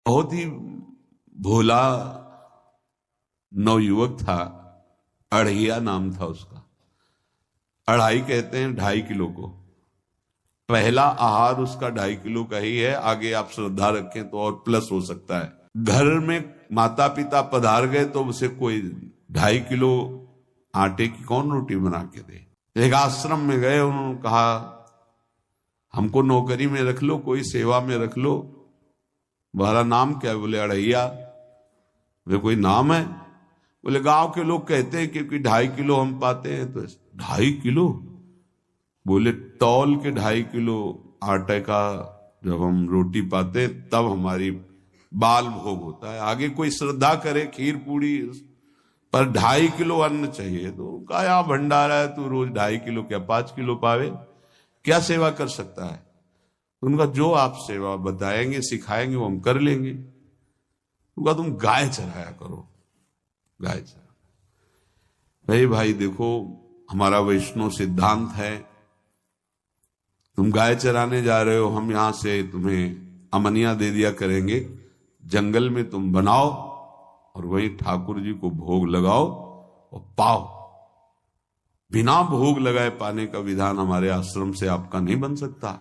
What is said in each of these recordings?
बहुत ही भोला नवयुवक था, अढ़ैया नाम था उसका। अढ़ाई कहते हैं 2.5 किलो को। पहला आहार उसका 2.5 किलो का ही है, आगे आप श्रद्धा रखें तो और प्लस हो सकता है। घर में माता पिता पधार गए तो उसे कोई 2.5 किलो आटे की कौन रोटी बना के दे। एक आश्रम में गए, उन्होंने कहा हमको नौकरी में रख लो, कोई सेवा में रख लो, तुम्हारा नाम क्या है? बोले अढ़ैया। वे कोई नाम है? बोले गांव के लोग कहते हैं क्योंकि 2.5 किलो हम पाते हैं। तो 2.5 किलो? बोले तौल के 2.5 किलो आटे का जब हम रोटी पाते तब हमारी बाल भोग होता है। आगे कोई श्रद्धा करे खीर पूड़ी, पर 2.5 किलो अन्न चाहिए। तो कहा यहाँ भंडारा है, तू रोज 2.5 किलो क्या 5 किलो पावे, क्या सेवा कर सकता है? उनका जो आप सेवा बताएंगे सिखाएंगे वो हम कर लेंगे। उनका तुम गाय चराया करो, गाय चरा। भाई देखो, हमारा वैष्णव सिद्धांत है, तुम गाय चराने जा रहे हो, हम यहां से तुम्हें अमनिया दे दिया करेंगे, जंगल में तुम बनाओ और वहीं ठाकुर जी को भोग लगाओ और पाओ। बिना भोग लगाए पाने का विधान हमारे आश्रम से आपका नहीं बन सकता।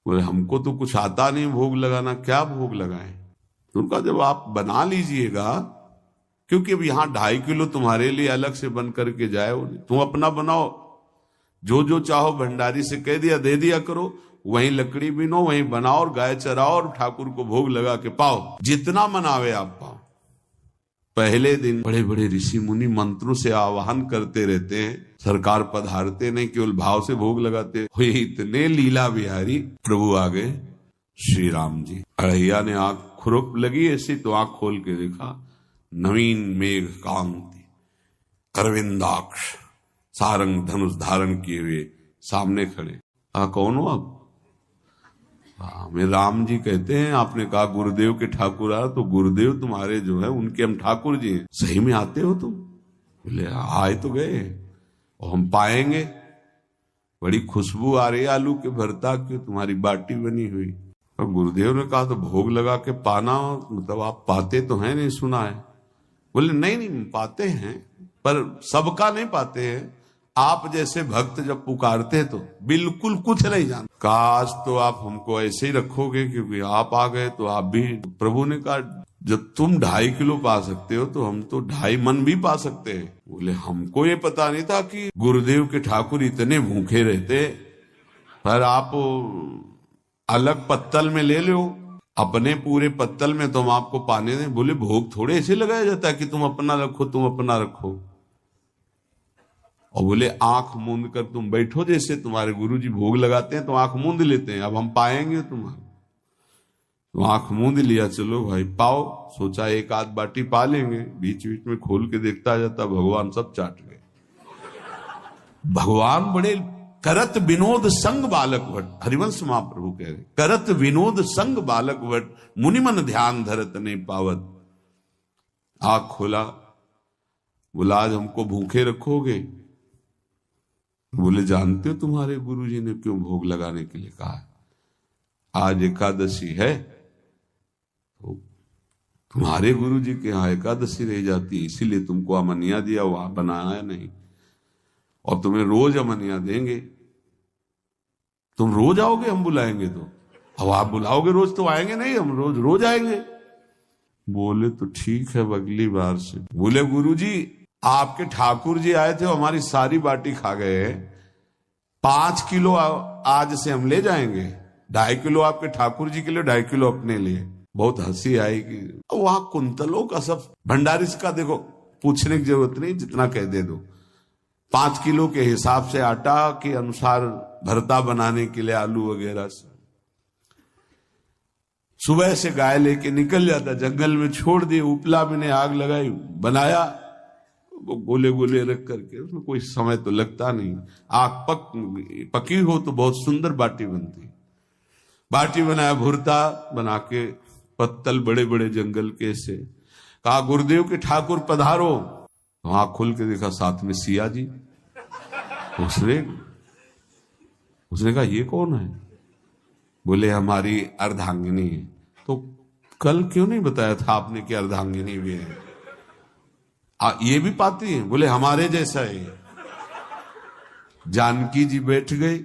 बोले हमको तो कुछ आता नहीं भोग लगाना, क्या भोग लगाएं? तो उनका जब आप बना लीजिएगा, क्योंकि अब यहां 2.5 किलो तुम्हारे लिए अलग से बन करके जाए, तुम अपना बनाओ, जो जो चाहो भंडारी से कह दिया दे दिया करो, वहीं लकड़ी बीनो, वहीं बनाओ और गाय चराओ और ठाकुर को भोग लगा के पाओ, जितना मनावे आप पाओ। पहले दिन बड़े बड़े ऋषि मुनि मंत्रों से आवाहन करते रहते हैं, सरकार पधारते नहीं, केवल भाव से भोग लगाते हुए इतने लीला बिहारी प्रभु आ गए श्री राम जी। अढ़ैया ने आंख खुरप लगी ऐसी, तो आंख खोल के देखा, नवीन मेघ कांति, अरविंदाक्ष, सारंग धनुष धारण किए हुए सामने खड़े। कौन हो आप? हमें राम जी कहते हैं। आपने कहा गुरुदेव के ठाकुर आ, तो गुरुदेव तुम्हारे जो है उनके हम ठाकुर जी हैं। सही में आते हो तुम? बोले आए तो गए और हम पाएंगे। बड़ी खुशबू आ रही है आलू के भरता की, तुम्हारी बाटी बनी हुई। और गुरुदेव ने कहा तो भोग लगा के पाना, मतलब आप पाते तो हैं? नहीं सुना है। बोले नहीं पाते हैं, पर सबका नहीं पाते हैं। आप जैसे भक्त जब पुकारते हैं तो बिल्कुल कुछ नहीं जानते। काश तो आप हमको ऐसे ही रखोगे, क्योंकि आप आ गए तो आप भी। प्रभु ने कहा जब तुम 2.5 किलो पा सकते हो तो हम तो 2.5 मन भी पा सकते हैं। बोले हमको ये पता नहीं था कि गुरुदेव के ठाकुर इतने भूखे रहते, पर आप अलग पत्तल में ले लो, अपने पूरे पत्तल में तुम आपको पाने दें। बोले भोग थोड़े ऐसे लगाया जाता है कि तुम अपना रखो, तुम अपना रखो। और बोले आंख मूंद कर तुम बैठो, जैसे तुम्हारे गुरुजी भोग लगाते हैं तो आंख मूंद लेते हैं, अब हम पाएंगे तुम्हारे। तो आंख मूंद लिया, चलो भाई पाओ। सोचा एक आध बाटी पा लेंगे, बीच बीच में खोल के देखता जाता, भगवान सब चाट गए। भगवान बड़े करत विनोद संग बालक भट्ट, हरिवंश महाप्रभु कह रहे, करत विनोद संग बालक भट्ट, मुनि मन ध्यान धरत नहीं पावत। आंख खोला, बोला आज हमको भूखे रखोगे? बोले जानते हो तुम्हारे गुरुजी ने क्यों भोग लगाने के लिए कहा है? आज एकादशी है, तो तुम्हारे गुरुजी के यहाँ एकादशी रह जाती है, इसीलिए तुमको अमनिया दिया, वहां बनाया नहीं। और तुम्हें रोज अमनिया देंगे। तुम रोज आओगे, हम बुलाएंगे तो? अब आप बुलाओगे रोज तो आएंगे नहीं, हम रोज रोज आएंगे। बोले तो ठीक है, अगली बार से। बोले गुरुजी आपके ठाकुर जी आए थे, हमारी सारी बाटी खा गए, 5 किलो आज से हम ले जाएंगे, 2.5 किलो आपके ठाकुर जी के लिए, 2.5 किलो अपने लिए। बहुत हंसी आई कि वहां कुंतलों का सब भंडारी का देखो, पूछने की जरूरत नहीं, जितना कह दे दो। 5 किलो के हिसाब से आटा के अनुसार भरता बनाने के लिए आलू वगैरह से। सुबह से गाय लेके निकल जाता, जंगल में छोड़ दिए, उपला में ने आग लगाई, बनाया, वो गोले गोले रख करके, उसमें कोई समय तो लगता नहीं। आग पकी हो तो बहुत सुंदर बाटी बनती। बाटी बनाया, भुरता बना के, पत्तल बड़े बड़े जंगल के से। कहा गुरुदेव के ठाकुर पधारो। आंख खोल के देखा साथ में सिया जी। उसने कहा ये कौन है? बोले हमारी अर्धांगिनी है। तो कल क्यों नहीं बताया था आपने कि अर्धांगिनी भी है? ये भी पाती है? बोले हमारे जैसा है। जानकी जी बैठ गई,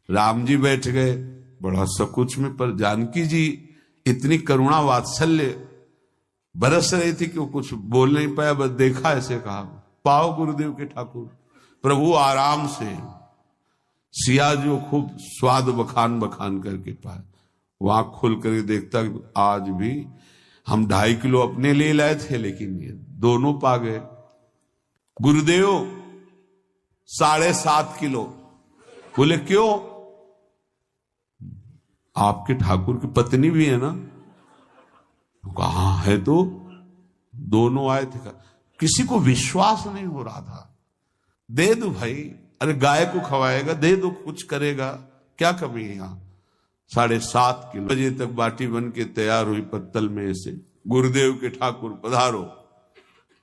राम जी बैठ गए बड़ा सकुच में, पर जानकी जी इतनी करुणा वात्सल्य बरस रही थी कि वो कुछ बोल नहीं पाया, बस देखा ऐसे कहा, पाओ गुरुदेव के ठाकुर। प्रभु आराम से सिया जो खूब स्वाद बखान बखान करके पाए, वहां खुल कर देखता आज भी हम 2.5 किलो अपने लिए लाए थे, लेकिन ये दोनों पा गए। गुरुदेव 7.5 किलो। बोले क्यों? आपके ठाकुर की पत्नी भी है ना? कहा है तो दोनों आए थे। किसी को विश्वास नहीं हो रहा था। दे दो भाई, अरे गाय को खवाएगा, दे दो, कुछ करेगा, क्या कमी है यहां। 7.5 किलो बजे तक बाटी बन के तैयार हुई पत्तल में से। गुरुदेव के ठाकुर पधारो,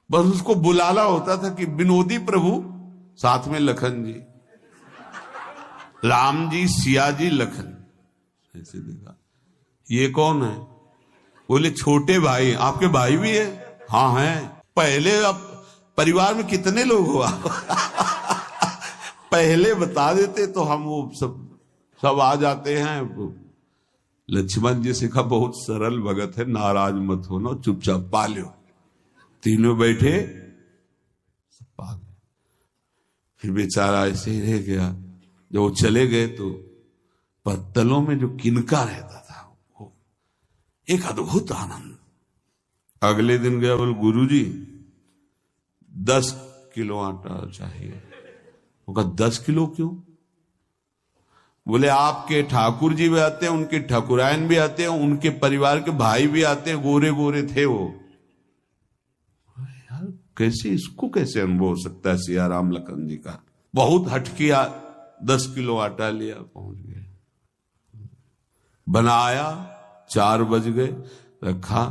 बस उसको बुलाना होता था कि विनोदी प्रभु, साथ में लखन जी, राम जी, सिया जी, लखन। ऐसे देखा, ये कौन है? बोले छोटे भाई। आपके भाई भी है? हाँ है। पहले अब परिवार में कितने लोग हुआ? पहले बता देते तो हम वो सब आ जाते हैं। लक्ष्मण जी से कहा बहुत सरल भगत है, नाराज मत होना, चुपचाप पा लो। तीनों बैठे, सब पा गए। फिर बेचारा ऐसे ही रह गया। जब वो चले गए तो पत्तलों में जो किनका रहता था वो एक अद्भुत आनंद। अगले दिन गया, बोल गुरुजी 10 किलो आटा चाहिए। वो कहा 10 किलो क्यों? बोले आपके ठाकुर जी भी आते हैं, उनके ठाकुरायन भी आते हैं, उनके परिवार के भाई भी आते हैं, गोरे गोरे थे वो। यार कैसे, इसको कैसे अनुभव हो सकता है? सिया राम लखन जी का बहुत हट किया। 10 किलो आटा लिया, पहुंच गए, बनाया, 4 बज गए, रखा।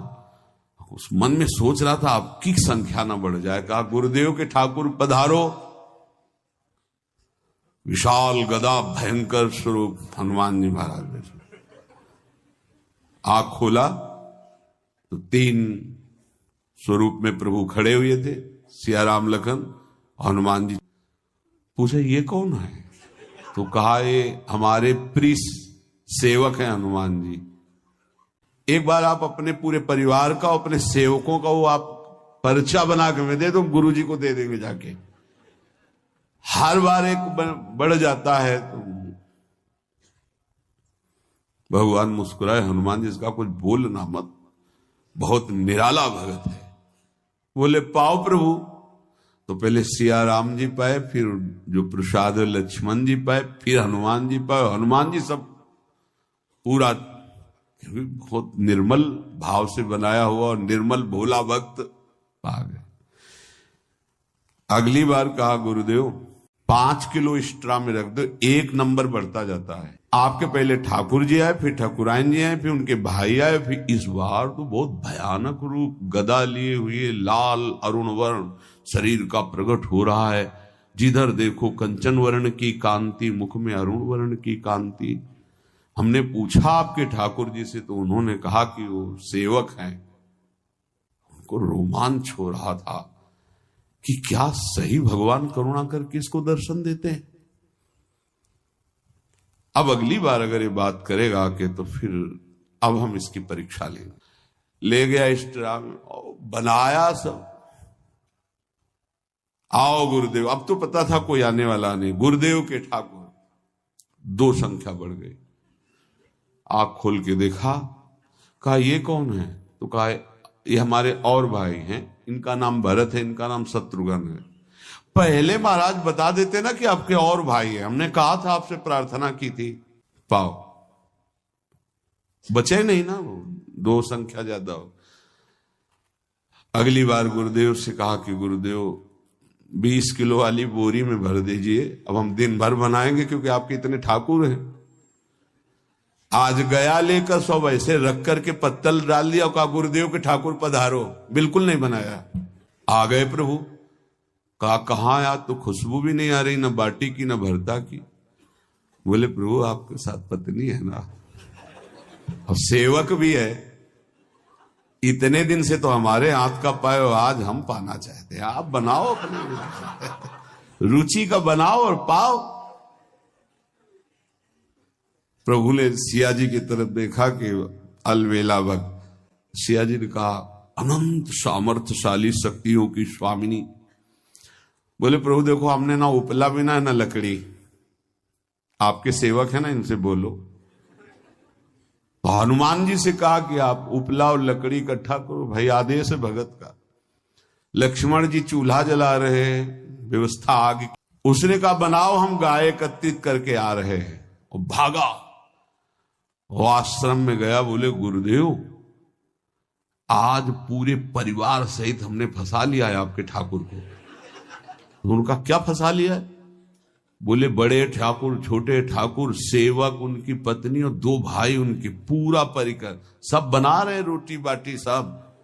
उस मन में सोच रहा था आपकी संख्या ना बढ़ जाए। कहा गुरुदेव के ठाकुर पधारो। विशाल गदा भयंकर स्वरूप हनुमान जी महाराज। आंख खोला तो 3 स्वरूप में प्रभु खड़े हुए थे, सिया राम लखन हनुमान जी। पूछा ये कौन है? तो कहा ये हमारे प्रिय सेवक हैं हनुमान जी। एक बार आप अपने पूरे परिवार का, अपने सेवकों का वो आप पर्चा बना के मैं दे दो, गुरु जी को दे देंगे जाके। हर बार एक बढ़ जाता है तो भगवान मुस्कुराए, हनुमान जी इसका कुछ बोलना मत, बहुत निराला भगत है। बोले पाओ प्रभु। तो पहले सिया राम जी पाए, फिर जो प्रसाद लक्ष्मण जी पाए, फिर हनुमान जी पाए। हनुमान जी सब पूरा बहुत निर्मल भाव से बनाया हुआ और निर्मल भोला भक्त पा गए। अगली बार कहा गुरुदेव 5 किलो एक्स्ट्रा में रख दो, 1 नंबर बढ़ता जाता है। आपके पहले ठाकुर जी आए, फिर ठाकुरायन जी आए, फिर उनके भाई आए, फिर इस बार तो बहुत भयानक रूप, गदा लिए हुए, लाल अरुण वर्ण शरीर का प्रकट हो रहा है। जिधर देखो कंचन वर्ण की कांति, मुख में अरुण वर्ण की कांति। हमने पूछा आपके ठाकुर जी से तो उन्होंने कहा कि वो सेवक हैं। उनको रोमांच हो रहा था कि क्या सही भगवान करुणा करके इसको दर्शन देते हैं। अब अगली बार अगर ये बात करेगा कि तो फिर अब हम इसकी परीक्षा लेंगे। ले गया एक्स्ट्रा में, बनाया सब। आओ गुरुदेव। अब तो पता था कोई आने वाला नहीं। गुरुदेव के ठाकुर 2 संख्या बढ़ गई। आंख खोल के देखा, कहा ये कौन है? तो कहा ये हमारे और भाई हैं, इनका नाम भरत है, इनका नाम शत्रुघ्न है। पहले महाराज बता देते ना कि आपके और भाई हैं, हमने कहा था, आपसे प्रार्थना की थी। पाओ बचे नहीं ना, वो 2 संख्या ज्यादा हो। अगली बार गुरुदेव से कहा कि गुरुदेव 20 किलो वाली बोरी में भर दीजिए, अब हम दिन भर बनाएंगे क्योंकि आपके इतने ठाकुर हैं। आज गया लेकर सब ऐसे रख करके पत्तल डाल दिया, कहा गुरुदेव के ठाकुर पधारो। बिल्कुल नहीं बनाया। आ गए प्रभु। कहा कहाँ यार, तो खुशबू भी नहीं आ रही, ना बाटी की ना भरता की। बोले प्रभु आपके साथ पत्नी है ना, अब सेवक भी है, इतने दिन से तो हमारे हाथ का पाए हो, आज हम पाना चाहते हैं। आप बनाओ अपनी रुचि का बनाओ और पाओ। प्रभु ने सिया जी की तरफ देखा कि अलवेला भक्त। सिया जी ने कहा, अनंत सामर्थ्यशाली शक्तियों की स्वामिनी। बोले प्रभु देखो, हमने ना उपला बिना ना लकड़ी, आपके सेवक है ना, इनसे बोलो। तो हनुमान जी से कहा कि आप उपला और लकड़ी इकट्ठा करो, भाई आदेश है भगत का। लक्ष्मण जी चूल्हा जला रहे, व्यवस्था आगे। उसने कहा बनाओ, हम गाय एकत्रित करके आ रहे हैं। और भागा, वो आश्रम में गया। बोले गुरुदेव, आज पूरे परिवार सहित हमने फंसा लिया है आपके ठाकुर को। तो उनका क्या फंसा लिया है? बोले बड़े ठाकुर, छोटे ठाकुर, सेवक, उनकी पत्नी और 2 भाई उनके, पूरा परिकर, सब बना रहे रोटी बाटी सब।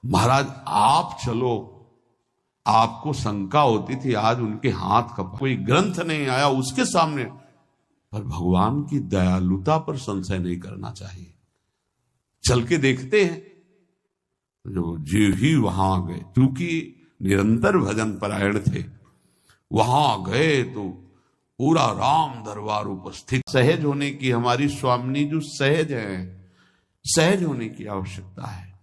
महाराज आप चलो, आपको शंका होती थी, आज उनके हाथ का कोई ग्रंथ नहीं आया उसके सामने, पर भगवान की दयालुता पर संशय नहीं करना चाहिए। चल के देखते हैं। जो जी ही वहां गए, क्योंकि निरंतर भजन परायण थे, वहां गए तो पूरा राम दरबार उपस्थित। सहज होने की, हमारी स्वामिनी जो सहज है, सहज होने की आवश्यकता है।